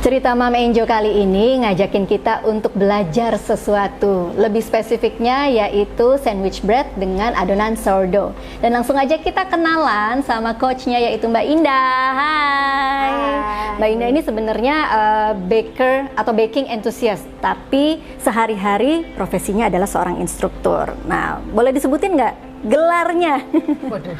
Cerita Mama Enjo kali ini ngajakin kita untuk belajar sesuatu. Lebih spesifiknya yaitu sandwich bread dengan adonan sourdough. Dan langsung aja kita kenalan sama coachnya yaitu Mbak Indah. Hai. Mbak Indah ini sebenarnya baker atau baking enthusiast, tapi sehari-hari profesinya adalah seorang instruktur. Nah, boleh disebutin nggak gelarnya? Waduh,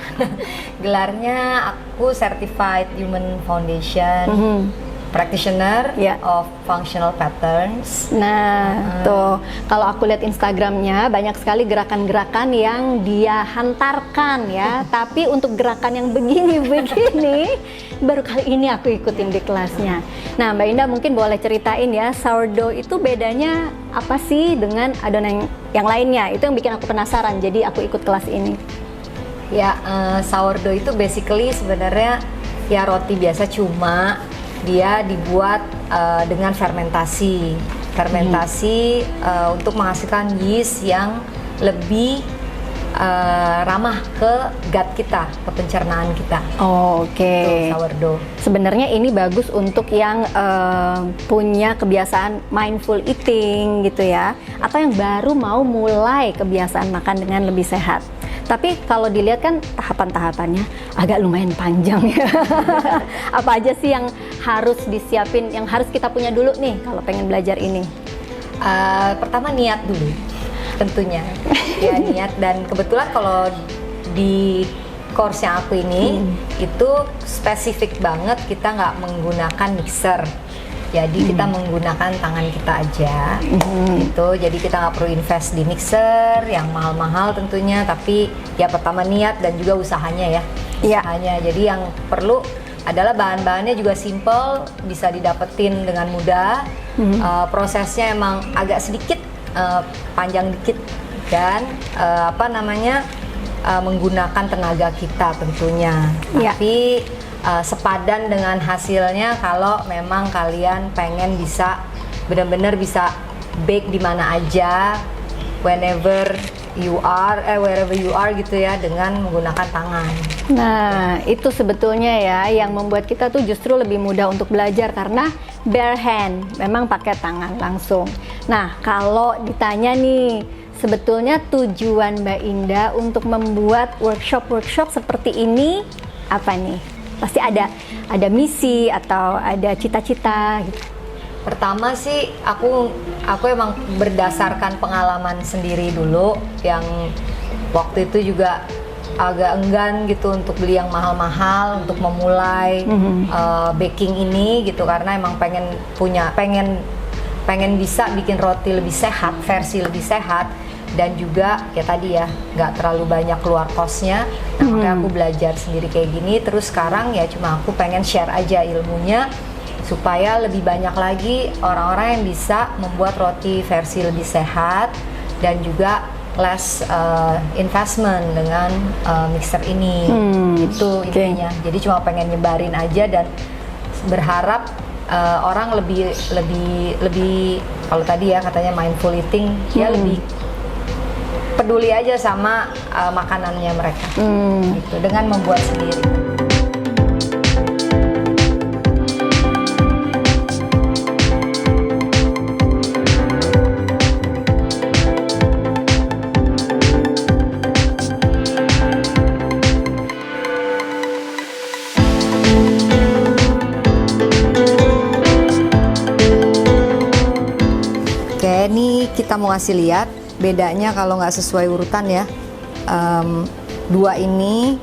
gelarnya aku Certified Human Foundation Practitioner of Functional Patterns. Nah, tuh kalau aku lihat Instagramnya banyak sekali gerakan-gerakan yang dia hantarkan ya. Tapi untuk gerakan yang begini-begini baru kali ini aku ikutin di kelasnya. Nah, Mbak Indah mungkin boleh ceritain ya, sourdough itu bedanya apa sih dengan adonan yang lainnya? Itu yang bikin aku penasaran. Jadi aku ikut kelas ini. Ya, sourdough itu basically sebenarnya ya roti biasa, cuma dia dibuat dengan fermentasi untuk menghasilkan yeast yang lebih ramah ke gut kita, ke pencernaan kita. Oke. Sourdough. Sebenarnya ini bagus untuk yang punya kebiasaan mindful eating gitu ya, atau yang baru mau mulai kebiasaan makan dengan lebih sehat. Tapi kalau dilihat kan tahapan-tahapannya agak lumayan panjang ya. Apa aja sih yang harus disiapin, yang harus kita punya dulu nih kalau pengen belajar ini? Pertama niat dulu, tentunya. Ya niat, dan kebetulan kalau di course yang aku ini itu spesifik banget, kita nggak menggunakan mixer. Jadi kita menggunakan tangan kita aja, gitu. Jadi kita nggak perlu invest di mixer yang mahal-mahal tentunya. Tapi ya pertama niat dan juga usahanya ya. Usahanya. Jadi yang perlu adalah bahan-bahannya juga simple, bisa didapetin dengan mudah. Prosesnya emang agak sedikit panjang dikit, dan menggunakan tenaga kita tentunya. Tapi sepadan dengan hasilnya kalau memang kalian pengen bisa benar-benar bisa bake di mana aja, wherever you are gitu ya, dengan menggunakan tangan. Nah, itu sebetulnya ya yang membuat kita tuh justru lebih mudah untuk belajar karena bare hand, memang pakai tangan langsung. Nah, kalau ditanya nih, sebetulnya tujuan Mbak Indah untuk membuat workshop seperti ini apa nih? Pasti ada misi atau ada cita-cita gitu. Pertama sih aku emang berdasarkan pengalaman sendiri dulu, yang waktu itu juga agak enggan gitu untuk beli yang mahal-mahal untuk memulai baking ini gitu, karena emang pengen bisa bikin roti lebih sehat, versi lebih sehat, dan juga ya tadi ya nggak terlalu banyak keluar kosnya. Nah, makanya aku belajar sendiri kayak gini. Terus sekarang ya cuma aku pengen share aja ilmunya supaya lebih banyak lagi orang-orang yang bisa membuat roti versi lebih sehat dan juga less investment dengan mixer ini. Itu intinya. Jadi cuma pengen nyebarin aja dan berharap orang lebih kalau tadi ya katanya mindful eating, ya lebih peduli aja sama makanannya mereka, gitu, dengan membuat sendiri. Oke, ini kita mau ngasih lihat bedanya kalau nggak sesuai urutan ya. Dua ini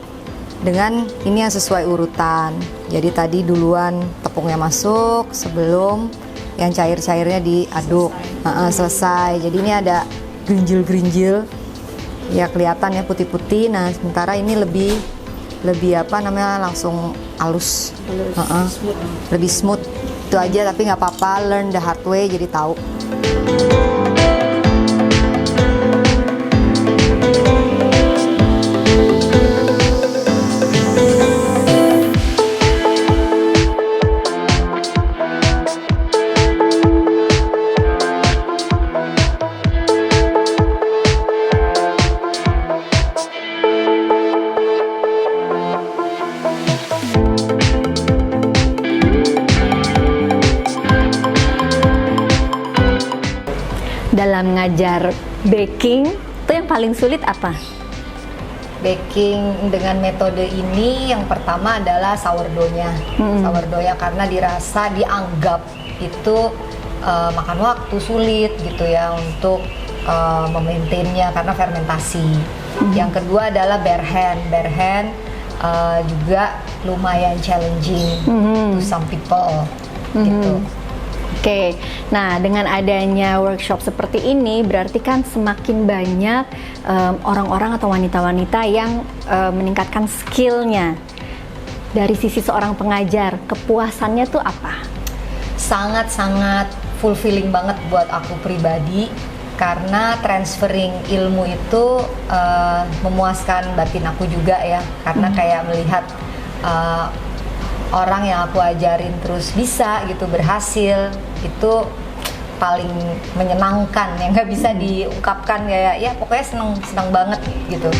dengan ini yang sesuai urutan. Jadi tadi duluan tepungnya masuk sebelum yang cair-cairnya diaduk. Selesai. Jadi ini ada gerinjil-gerinjil, ya kelihatan ya putih-putih. Nah sementara ini lebih langsung halus. Lebih smooth. Itu aja, tapi nggak apa-apa, learn the hard way, jadi tahu. dalam ngajar baking itu yang paling sulit apa? Baking dengan metode ini yang pertama adalah sourdough-nya. Sourdough-nya karena dianggap itu makan waktu sulit gitu ya untuk memaintainnya karena fermentasi. Yang kedua adalah bare hand juga lumayan challenging to some people gitu. Oke, nah dengan adanya workshop seperti ini berarti kan semakin banyak orang-orang atau wanita-wanita yang meningkatkan skillnya. Dari sisi seorang pengajar, kepuasannya tuh apa? Sangat-sangat fulfilling banget buat aku pribadi karena transferring ilmu itu memuaskan batin aku juga ya, karena kayak melihat orang yang aku ajarin terus bisa gitu, berhasil, itu paling menyenangkan yang nggak bisa diungkapkan, kayak ya pokoknya seneng banget gitu.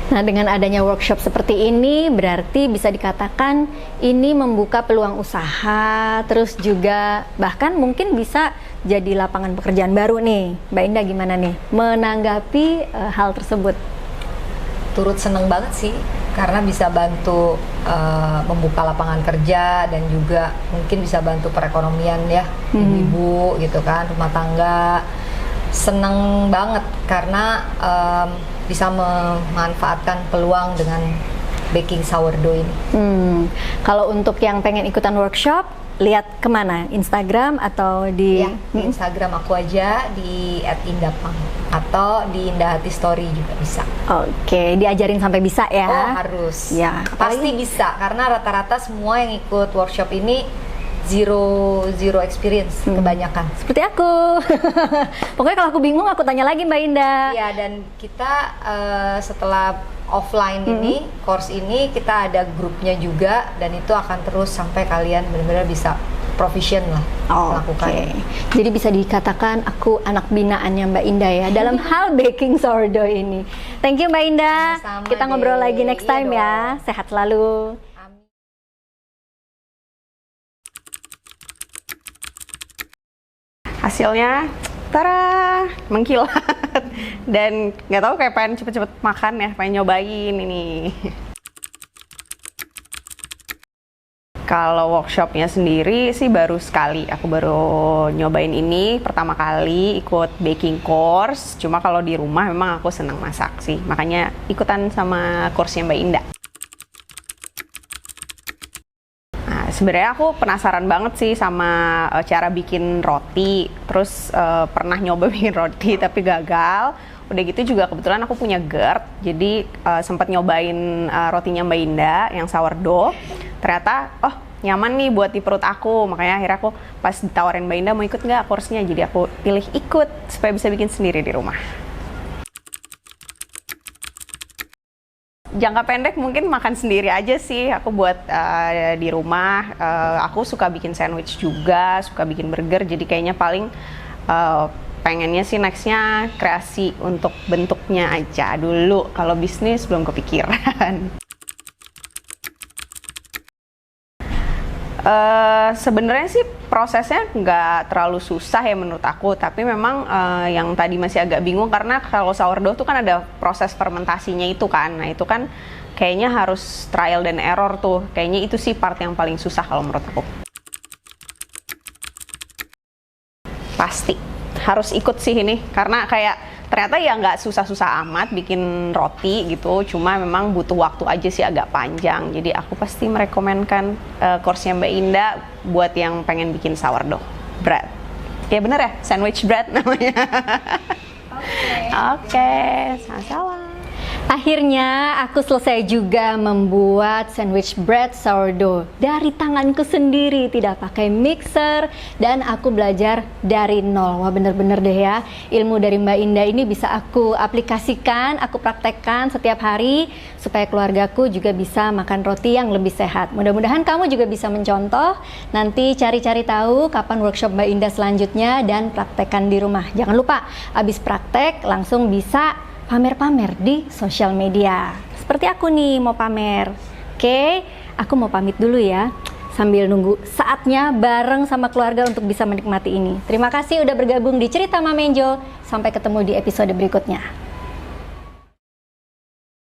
Nah, dengan adanya workshop seperti ini berarti bisa dikatakan ini membuka peluang usaha, terus juga bahkan mungkin bisa jadi lapangan pekerjaan baru nih. Mbak Indah gimana nih menanggapi hal tersebut? Turut seneng banget sih karena bisa bantu membuka lapangan kerja dan juga mungkin bisa bantu perekonomian ya ibu-ibu gitu kan, rumah tangga. Seneng banget karena bisa memanfaatkan peluang dengan baking sourdough ini. Kalau untuk yang pengen ikutan workshop, lihat kemana? Instagram atau di? Ya, di Instagram aku aja di @indapang atau di Indah Hati Story juga bisa. Oke, diajarin sampai bisa ya? Oh harus. Ya, pasti bisa karena rata-rata semua yang ikut workshop ini zero experience kebanyakan. Seperti aku. Pokoknya kalau aku bingung aku tanya lagi Mbak Indah. Iya, dan kita setelah offline ini, course ini kita ada grupnya juga dan itu akan terus sampai kalian benar-benar bisa proficient lah melakukan. Jadi bisa dikatakan aku anak binaannya Mbak Indah ya dalam hal baking sourdough ini. Thank you Mbak Indah. Sama-sama Kita ngobrol lagi next time ya. dong. Sehat selalu. Hasilnya, tara, mengkilat. Dan nggak tahu kayak pengen cepet-cepet makan ya, pengen nyobain ini. Kalau workshopnya sendiri sih baru sekali, aku baru nyobain ini pertama kali ikut baking course. Cuma kalau di rumah memang aku senang masak sih, makanya ikutan sama course-nya Mbak Indah. Nah, sebenarnya aku penasaran banget sih sama cara bikin roti. Terus pernah nyoba bikin roti tapi gagal. Udah gitu juga kebetulan aku punya GERD, jadi sempat nyobain rotinya Mbak Indah yang sourdough. Ternyata, oh nyaman nih buat di perut aku, makanya akhirnya aku pas ditawarin Mbak Indah mau ikut nggak course-nya, jadi aku pilih ikut supaya bisa bikin sendiri di rumah. Jangka pendek mungkin makan sendiri aja sih, aku buat di rumah. Aku suka bikin sandwich juga, suka bikin burger, jadi kayaknya paling pengennya sih nextnya kreasi untuk bentuknya aja dulu. Kalau bisnis belum kepikiran. Sebenarnya sih prosesnya nggak terlalu susah ya menurut aku, tapi memang yang tadi masih agak bingung karena kalau sourdough tuh kan ada proses fermentasinya itu kan. Nah itu kan kayaknya harus trial dan error tuh. Kayaknya itu sih part yang paling susah kalau menurut aku. Pasti harus ikut sih ini, karena kayak ternyata ya nggak susah-susah amat bikin roti gitu, cuma memang butuh waktu aja sih agak panjang. Jadi aku pasti merekomenkan course-nya Mbak Indah buat yang pengen bikin sourdough bread. Ya bener ya, sandwich bread namanya. Oke, sama-sama. Akhirnya aku selesai juga membuat sandwich bread sourdough dari tanganku sendiri, tidak pakai mixer, dan aku belajar dari nol. Wah, bener-bener deh ya, ilmu dari Mbak Indah ini bisa aku aplikasikan, aku praktekkan setiap hari supaya keluargaku juga bisa makan roti yang lebih sehat. Mudah-mudahan kamu juga bisa mencontoh. Nanti cari-cari tahu kapan workshop Mbak Indah selanjutnya dan praktekkan di rumah. Jangan lupa, habis praktek langsung bisa pamer-pamer di sosial media. Seperti aku nih mau pamer. Oke, aku mau pamit dulu ya. Sambil nunggu saatnya bareng sama keluarga untuk bisa menikmati ini. Terima kasih udah bergabung di Cerita Mamenjo. Sampai ketemu di episode berikutnya.